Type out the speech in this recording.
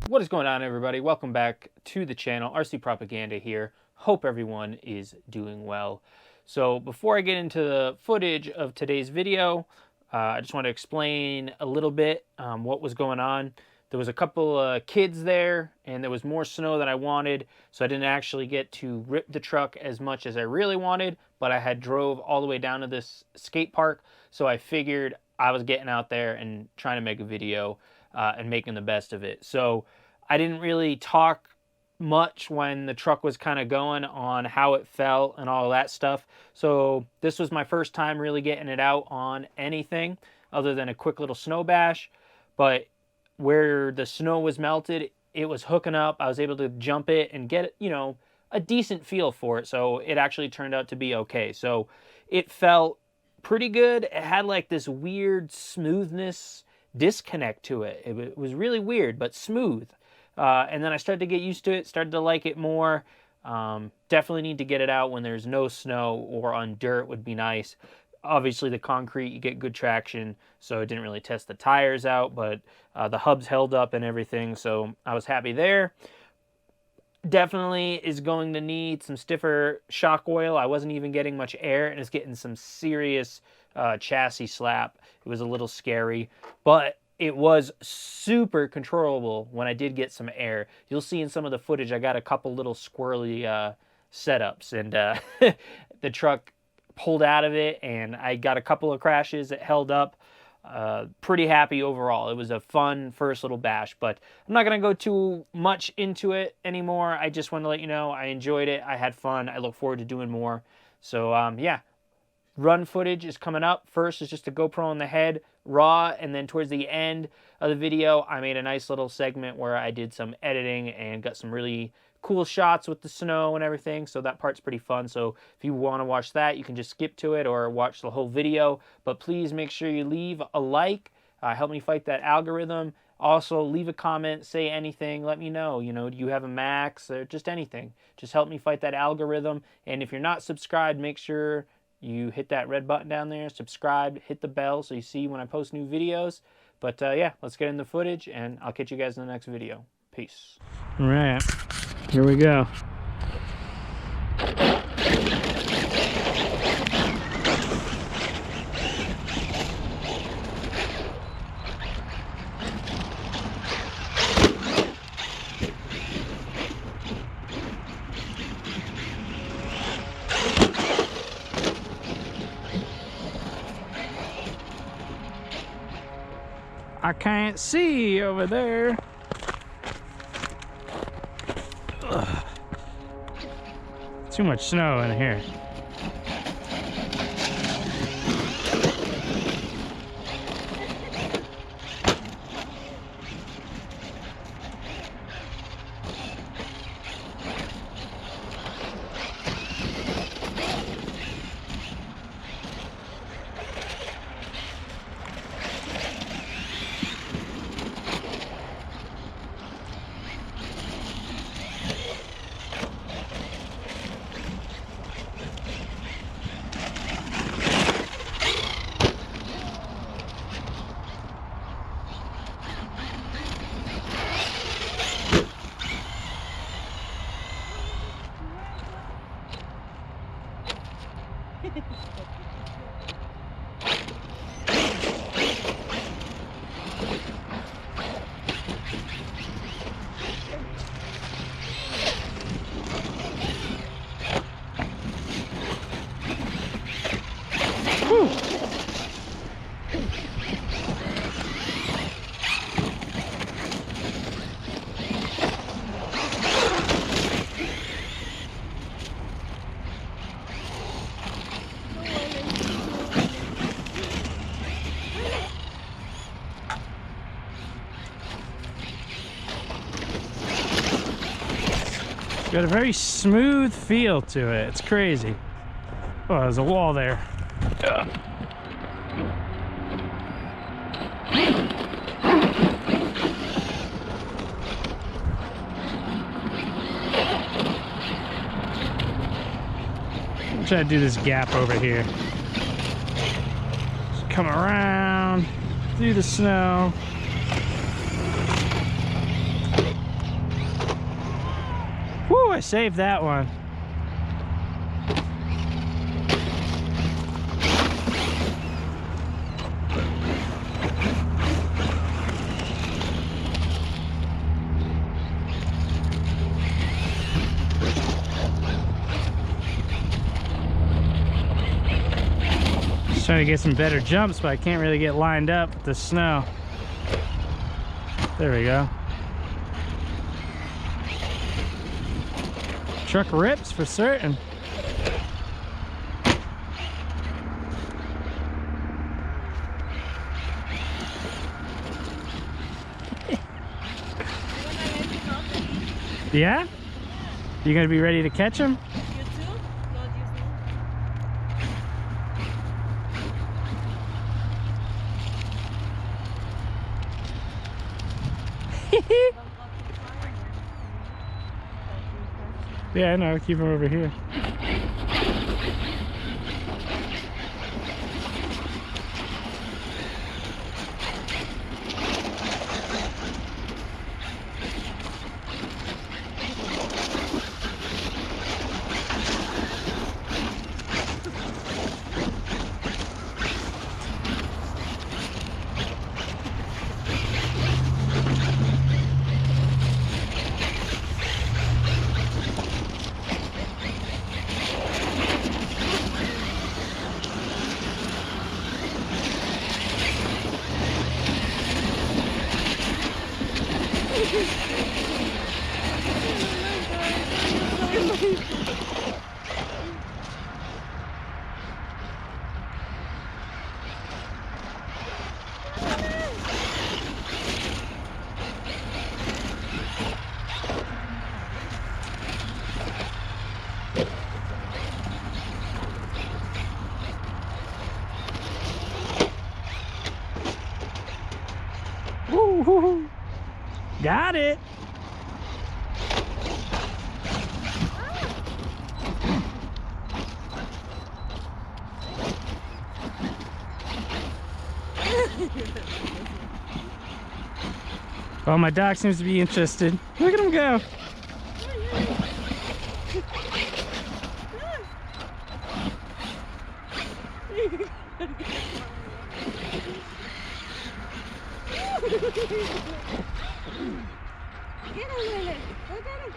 What is going on, everybody? Welcome back to the channel. RC Propaganda here. Hope everyone is doing well. So before I get into the footage of today's video, I just want to explain a little bit what was going on. There was a couple of kids there, and there was more snow than I wanted, so I didn't actually get to rip the truck as much as I really wanted, but I had drove all the way down to this skate park, so I figured I was getting out there and trying to make a video and making the best of it. So I didn't really talk much when the truck was kind of going on how it felt and all that stuff. So this was my first time really getting it out on anything other than a quick little snow bash. But where the snow was melted, it was hooking up. I was able to jump it and get, you know, a decent feel for it. So it actually turned out to be okay. So it felt pretty good. It had like this weird smoothness disconnect to it. It was really weird, but smooth. And then I started to get used to it, started to like it more. Definitely need to get it out when there's no snow or on dirt would be nice. Obviously the concrete, you get good traction, so it didn't really test the tires out, but the hubs held up and everything, so I was happy there. Definitely is going to need some stiffer shock oil. I wasn't even getting much air, and it's getting some serious chassis slap. It was a little scary, but it was super controllable when I did get some air. You'll see in some of the footage, I got a couple little squirrely setups, and the truck pulled out of it, and I got a couple of crashes that held up. Pretty happy overall. It was a fun first little bash, but I'm not going to go too much into it anymore. I just want to let you know I enjoyed it. I had fun. I look forward to doing more. So, yeah. Run footage is coming up. First is just a GoPro on the head, raw, and then towards the end of the video, I made a nice little segment where I did some editing and got some really cool shots with the snow and everything, so that part's pretty fun. So if you want to watch that, you can just skip to it or watch the whole video, but please make sure you leave a like, help me fight that algorithm. Also, leave a comment, say anything, let me know, you know, do you have a Max or just anything. Just help me fight that algorithm, and if you're not subscribed, make sure you hit that red button down there, subscribe, hit the bell so you see when I post new videos. But yeah, let's get in the footage, and I'll catch you guys in the next video. Peace. All right, here we go. I can't see over there. Ugh. Too much snow in here. Got a very smooth feel to it. It's crazy. Oh, there's a wall there. Ugh. Try to do this gap over here. Just come around through the snow. Woo, I saved that one. Trying to get some better jumps, but I can't really get lined up with the snow. There we go. Truck rips for certain. Yeah? You gonna be ready to catch him? You too? Not you too? Yeah, I know. Keep him over here. Woo-hoo-hoo. Got it. Well, my dog seems to be interested. Look at him go. Get him, Lily. Look at him.